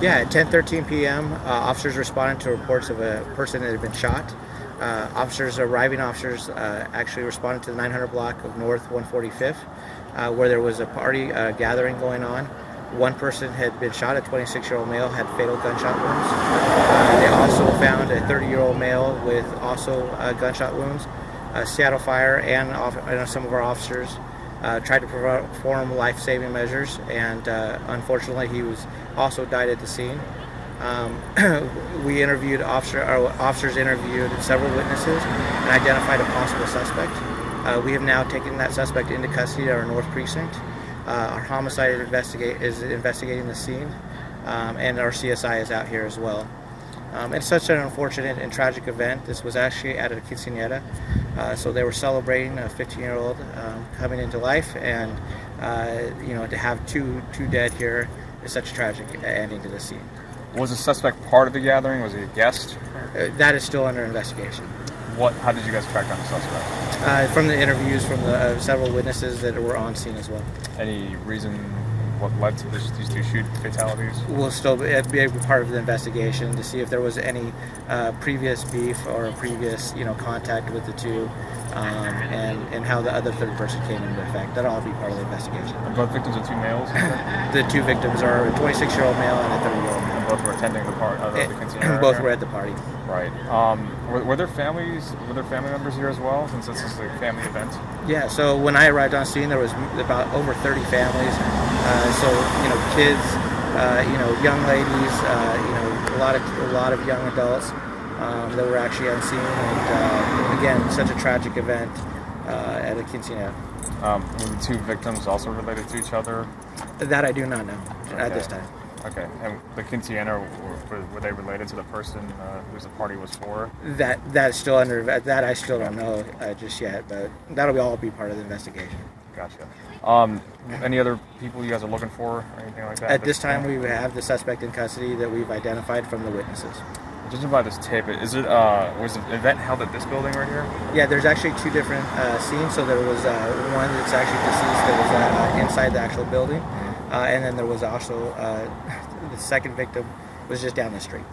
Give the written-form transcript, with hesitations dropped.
Yeah, at 10:13 p.m., officers responded to reports of a person that had been shot. Arriving officers actually responded to the 900 block of North 145th, where there was a party gathering going on. One person had been shot, a 26-year-old male, had fatal gunshot wounds. They also found a 30-year-old male with also gunshot wounds. Seattle Fire and some of our officers tried to perform life-saving measures, and unfortunately he was also died at the scene. We interviewed officers interviewed several witnesses and identified a possible suspect. We have now taken that suspect into custody at our North Precinct. Our homicide is investigating the scene, and our CSI is out here as well. It's such an unfortunate and tragic event. This was actually at a quinceañera, so they were celebrating a 15-year-old coming into life, and to have two dead here is such a tragic ending to the scene. Was the suspect part of the gathering? Was he a guest? That is still under investigation. How did you guys track down the suspect? From the interviews from the several witnesses that were on scene as well. Any reason what led to these two shoot fatalities? We'll still be a part of the investigation to see if there was any previous beef or previous contact with the two, and how the other third person came into effect. That'll all be part of the investigation. And both victims are two males? The two victims are a 26-year-old male and a 30-year-old male. And both were attending the party? Both were at the party. Right. Were there family members here as well, since this is a family event? Yeah, so when I arrived on scene, there was about over 30 families. So kids, young ladies, a lot of young adults that were actually on scene, and again, such a tragic event at a quinceañera. Were the two victims also related to each other? That I do not know at this time. Okay, and the quinceañera, were they related to the person whose the party was for? That's still that I still don't know just yet, but that'll all be part of the investigation. Gotcha. Any other people you guys are looking for, or anything like that? At this time, we have the suspect in custody that we've identified from the witnesses. Judging by this tape, was the event held at this building right here? Yeah, there's actually two different scenes. So there was one that's actually deceased that was inside the actual building, and then there was also the second victim was just down the street.